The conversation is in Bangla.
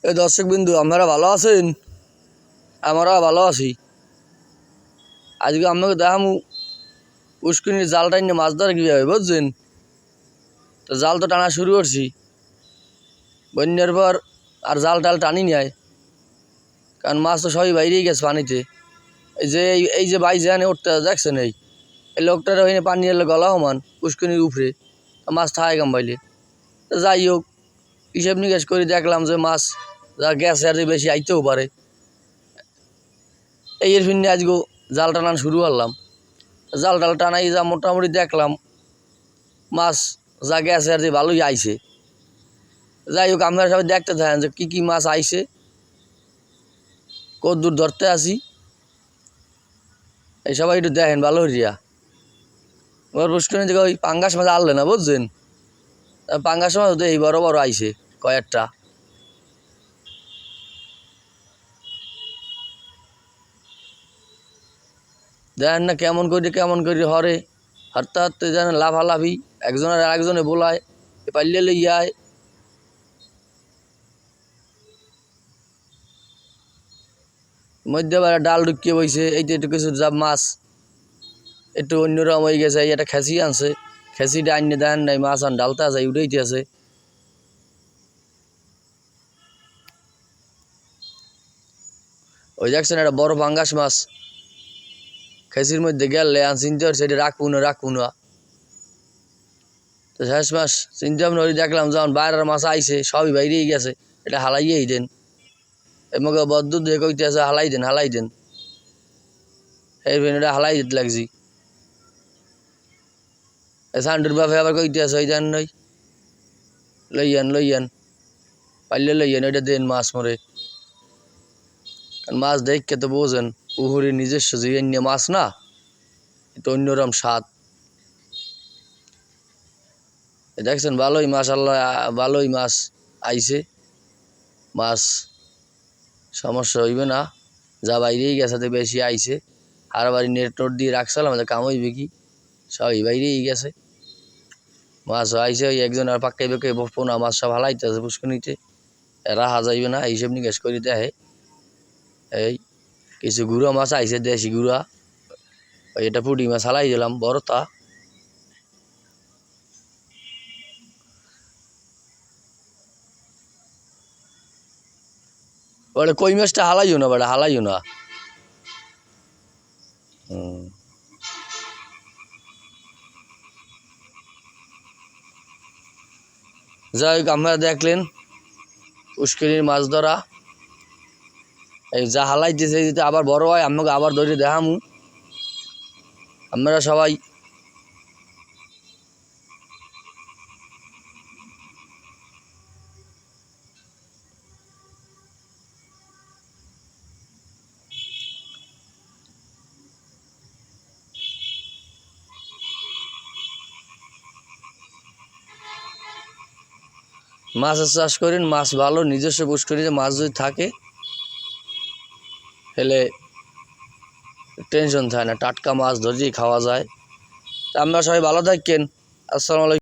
এই দর্শক বিন্দু আপনারা ভালো আছেন? আমরা ভালো আছি। আজকে আপনাকে দেখামু পুষ্কিনির জাল টাইনে মাছ ধরা কীভাবে, বুঝছেন? তো জাল তো টানা শুরু করছি, বন্যার পর আর জাল টাল টানি নেয়, কারণ মাছ তো সবই বাইরেই গেছে পানিতে। এই যে ভাই যেখানে উঠতে দেখছেন, এই লোকটার ওইখানে পানি এলে গলা সমান পুষ্কিনির উপরে, মাছ থাকায় কাম পাইলে। তো যাই হোক, হিসেব নিকেশ করে দেখলাম যে মাছ যা গেছে আর বেশি আইতেও পারে। এর ফিরনে আজকে জাল টানান শুরু করলাম। জাল টাল টানাই যা মোটামুটি দেখলাম মাছ যা গেছে আর ভালোই আইছে। যাই হোক, আপনারা সবাই দেখতে থাকেন যে কী মাছ আইছে, কত দূর ধরতে আসি, এই সবাই একটু দেখেন ভালো হরিয়া। ওর পুষ্করণী থেকে ওই পাঙ্গাস মাছ আনলে না, বুঝছেন? পাঙ্গাস মাছ তো এই বড় বড় আইছে কয়েকটা। দেখেন না কেমন করে হরে, হারতে হারতে যেন লাফালাফি, একজনের আরেকজনে বোলায়, পাল্লে লইয়ায়। মধ্যে বেলা ডাল ঢুকিয়ে বইছে, এইটা একটু কিছু যা মাছ একটু অন্যরকম হয়ে গেছে। এই একটা খেসি আনছে, খেসিটা আনিয়ে দেন নাই, মাছ আন ডালতে আছে, উঠেইতে আছে। ওই দেখছেন একটা বড় পাঙ্গাস মাছ খেসির মধ্যে গেলে চিনতে পারছে এটা রাখবো না। তো শেষ মাস চিন্তা ভাবনা করে দেখলাম যখন বাইরের মাছ আইছে সবই বাইরেই গেছে, এটা হালাইয়েই দেন। এমকে বদ্ধ দিয়ে কইতে আছে হালাই দেন। এই এটা হালাই দিতে লাগছি। সান্ডুর বাপে আবার কইতে আছে ওই দেন নই, লইয়ান পাইলে লইয়ান, ওইটা দেন মাছ মরে। কারণ মাছ দেখকে তো বোঝেন পুকুরের নিজস্ব জীবন নিয়ে মাছ না, এটা অন্যরকম স্বাদ। দেখছেন ভালোই মাশাআল্লাহ, ভালোই মাছ আইছে। মাছ সমস্যা হইবে না, যা বাইরেই গেছে তো বেশি আইছে। আর বাড়ি নেট দিয়ে রাখছিলাম, আমাদের কাম হইবে কি, সবই বাইরেই গেছে। মাছ আইছে, ওই একজন আর পাক্কাই বেঁকে পোনা মাছ সব হালাইতেছে পুষ্কনিতে, রাহা যাইবে না, হিসেব নিকেশ করে দেখে। এই কিছু গুঁড়া মাছ আইছে, দেশি গুঁড়া, ওই এটা পুঁটি মাছ হালাই দিলাম বড়টা। ওটা কই মাছটা হালাইও না, হালাইও না। যাই হোক, আপনারা দেখলেন পুষ্করিণীর মাছ ধরা। এই যা হালাই দিয়েছে যদি আবার বড় হয় আমাকে আবার ধরে দেখামু। আপনারা সবাই মাছের চাষ করেন, মাছ ভালো, নিজস্ব পুষ্করিণীতে মাছ যদি থাকে তাহলে টেনশন থাকে না, টাটকা মাছ ধরেই খাওয়া যায়। তা আমরা সবাই ভালো থাকেন। আসসালামু আলাইকুম।